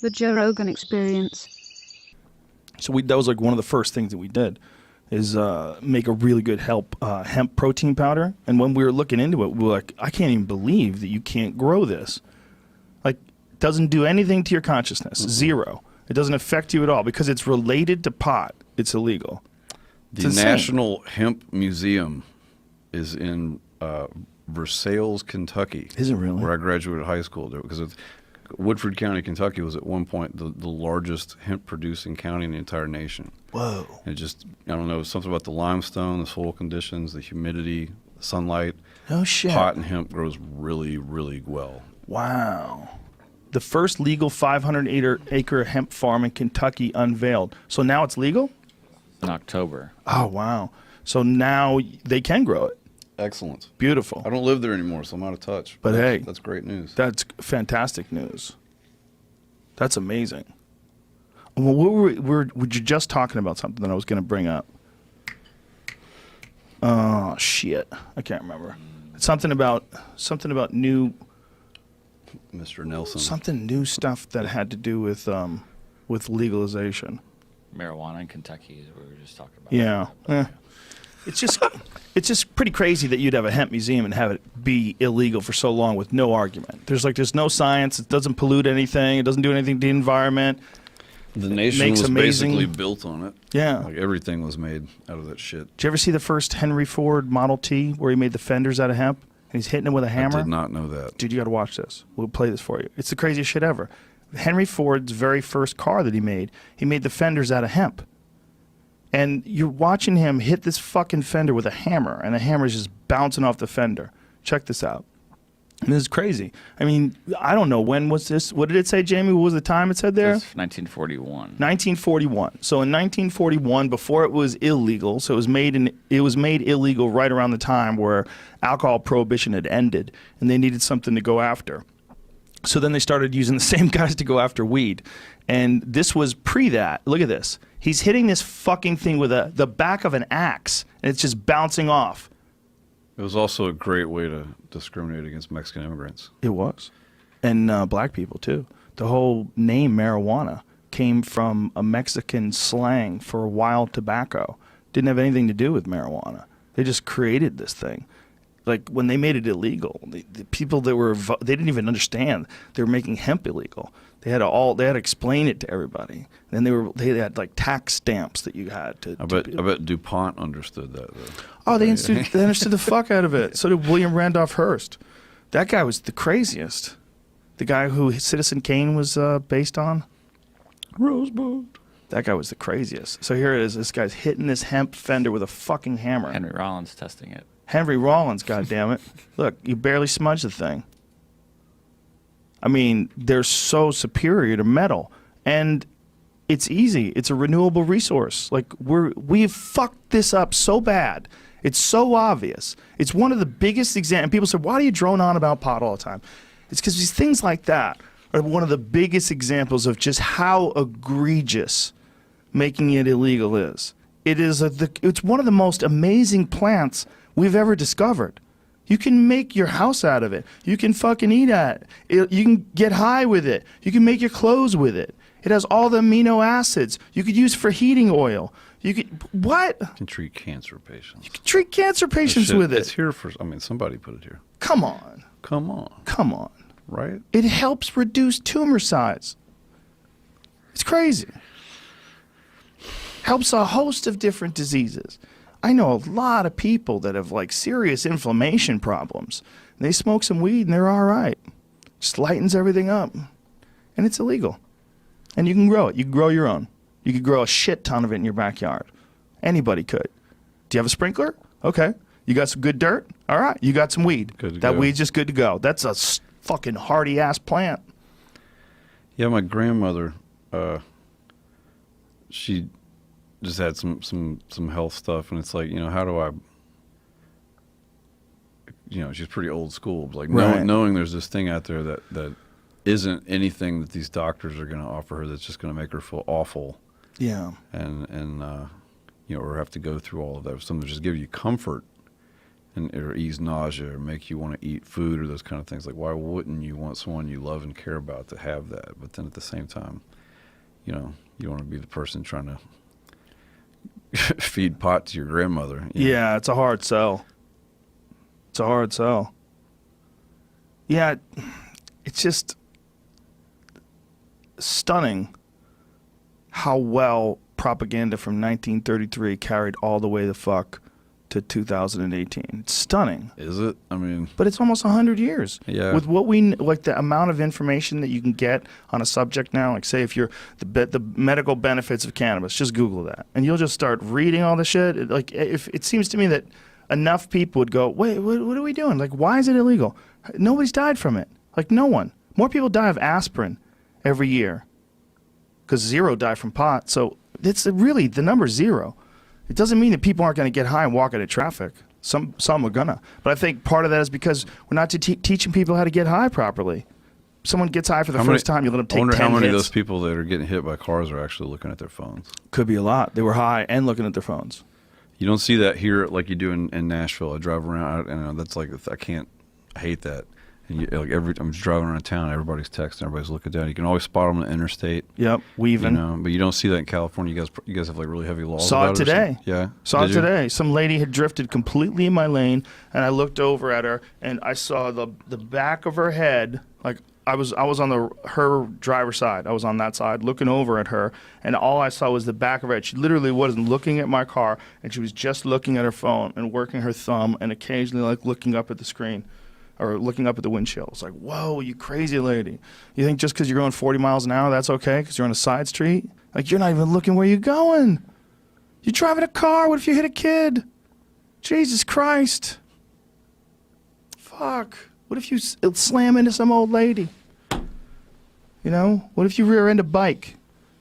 The Joe Rogan Experience. So that was like one of the first things that we did is make a really good hemp protein powder. And when we were looking into it, we were like, I can't even believe that you can't grow this. Like, it doesn't do anything to your consciousness. Zero. It doesn't affect you at all because it's related to pot. It's illegal. The National Hemp Museum is in Versailles, Kentucky. Is it really? Where I graduated high school. Because Woodford County, Kentucky was at one point the largest hemp-producing county in the entire nation. Whoa. And just, I don't know, something about the limestone, the soil conditions, the humidity, the sunlight. Oh, shit. Pot and hemp grows really, really well. Wow. The first legal 500-acre hemp farm in Kentucky unveiled. So now it's legal? In October. Oh, wow. So now they can grow it. Excellent. Beautiful. I don't live there anymore, so I'm out of touch. But hey. That's great news. That's fantastic news. That's amazing. Well, were you just talking about something that I was going to bring up? Oh, shit. I can't remember. Something about new... Mr. Nelson. Something new stuff that had to do with legalization. Marijuana in Kentucky is what we were just talking about. Yeah. It's just pretty crazy that you'd have a hemp museum and have it be illegal for so long with no argument. There's no science. It doesn't pollute anything. It doesn't do anything to the environment. The nation was basically built on it. Yeah. Like everything was made out of that shit. Did you ever see the first Henry Ford Model T where he made the fenders out of hemp and he's hitting it with a hammer? I did not know that. Dude, you got to watch this. We'll play this for you. It's the craziest shit ever. Henry Ford's very first car that he made the fenders out of hemp. And you're watching him hit this fucking fender with a hammer, and the hammer is just bouncing off the fender. Check this out. And this is crazy. I mean, I don't know, when was this? What did it say, Jamie? What was the time it said there? It was 1941. 1941. So in 1941, before it was illegal, so it was made illegal right around the time where alcohol prohibition had ended, and they needed something to go after. So then they started using the same guys to go after weed. And this was pre that. Look at this. He's hitting this fucking thing with the back of an axe, and it's just bouncing off. It was also a great way to discriminate against Mexican immigrants. It was. And black people, too. The whole name marijuana came from a Mexican slang for wild tobacco. Didn't have anything to do with marijuana. They just created this thing. Like, when they made it illegal, the people that they didn't even understand they were making hemp illegal. They had to explain it to everybody. And then they had like tax stamps that you had to. I bet DuPont understood that though. Oh, they understood the fuck out of it. So did William Randolph Hearst. That guy was the craziest. The guy who Citizen Kane was based on. Rosebud. That guy was the craziest. So here it is. This guy's hitting this hemp fender with a fucking hammer. Henry Rollins testing it. Henry Rollins, goddammit. Look, you barely smudged the thing. I mean, they're so superior to metal. And it's easy. It's a renewable resource. Like, we've fucked this up so bad. It's so obvious. It's one of the biggest examples. People say, why do you drone on about pot all the time? It's because these things like that are one of the biggest examples of just how egregious making it illegal is. It's one of the most amazing plants we've ever discovered. You can make your house out of it. You can fucking eat at it. You can get high with it. You can make your clothes with it. It has all the amino acids. You could use for heating oil. What? You can treat cancer patients. You can treat cancer patients with it. It's here for, somebody put it here. Come on. Come on. Come on. Right? It helps reduce tumor size. It's crazy. Helps a host of different diseases. I know a lot of people that have like serious inflammation problems. They smoke some weed and they're all right. Just lightens everything up. And it's illegal. And you can grow it. You can grow your own. You could grow a shit ton of it in your backyard. Anybody could. Do you have a sprinkler? Okay. You got some good dirt? All right. You got some weed. That weed's just good to go. That's a fucking hardy ass plant. Yeah, my grandmother, she just had some health stuff, and it's like, how do I, she's pretty old school, but like knowing there's this thing out there that isn't anything that these doctors are going to offer her that's just going to make her feel awful. Yeah. And or have to go through all of that. Something to just give you comfort. and or ease nausea or make you want to eat food or those kind of things. Like, why wouldn't you want someone you love and care about to have that? But then at the same time, you know, you want to be the person trying to feed pot to your grandmother. You know? Yeah, it's a hard sell. It's a hard sell. Yeah, it's just stunning how well propaganda from 1933 carried all the way the fuck to 2018. It's stunning. Is it? I mean, but it's almost 100 years. Yeah. With what we like, the amount of information that you can get on a subject now. Like, say, if you're the medical benefits of cannabis, just Google that, and you'll just start reading all the shit. Like, if it seems to me that enough people would go, wait, what are we doing? Like, why is it illegal? Nobody's died from it. Like, no one. More people die of aspirin every year because 0 die from pot. So it's really, the number's 0. It doesn't mean that people aren't going to get high and walk into traffic. Some are gonna. But I think part of that is because we're not teaching people how to get high properly. Someone gets high for the first time, you let them take 10 hits. I wonder how many of those people that are getting hit by cars are actually looking at their phones. Could be a lot. They were high and looking at their phones. You don't see that here like you do in Nashville. I drive around, and that's like, I hate that. And I'm just driving around town, everybody's texting, everybody's looking down. You can always spot them on the interstate. Yep, weaving. You know, but you don't see that in California. You guys have like really heavy laws. Saw about it today. Yeah, saw it today. Some lady had drifted completely in my lane, and I looked over at her, and I saw the back of her head. Like, I was on her driver's side. I was on that side, looking over at her, and all I saw was the back of her head. She literally wasn't looking at my car, and she was just looking at her phone and working her thumb, and occasionally like looking up at the screen. Or looking up at the windshield. It's like, whoa, you crazy lady. You think just because you're going 40 miles an hour, that's okay because you're on a side street? Like, you're not even looking where you're going. You're driving a car. What if you hit a kid? Jesus Christ. Fuck. What if you slam into some old lady? You know? What if you rear end a bike?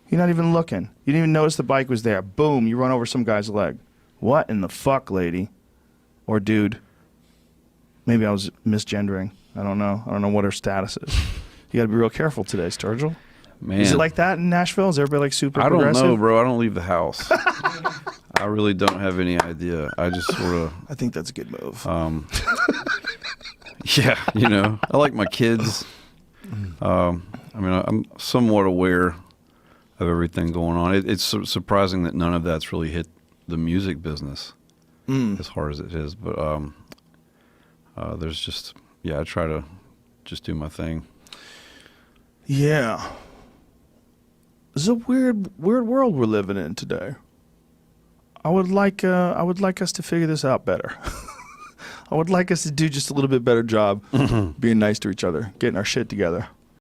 You're not even looking. You didn't even notice the bike was there. Boom, you run over some guy's leg. What in the fuck, lady? Or dude? Maybe I was misgendering. I don't know. I don't know what her status is. You got to be real careful today, Sturgill. Man. Is it like that in Nashville? Is everybody like super I don't progressive? know, bro. I don't leave the house. I really don't have any idea. I just sort of... I think that's a good move. Yeah, you know. I like my kids. I mean, I'm somewhat aware of everything going on. It's surprising that none of that's really hit the music business as hard as it is. But... there's just, I try to just do my thing. Yeah. It's a weird world we're living in today. I would like us to figure this out better. I would like us to do just a little bit better job being nice to each other, getting our shit together.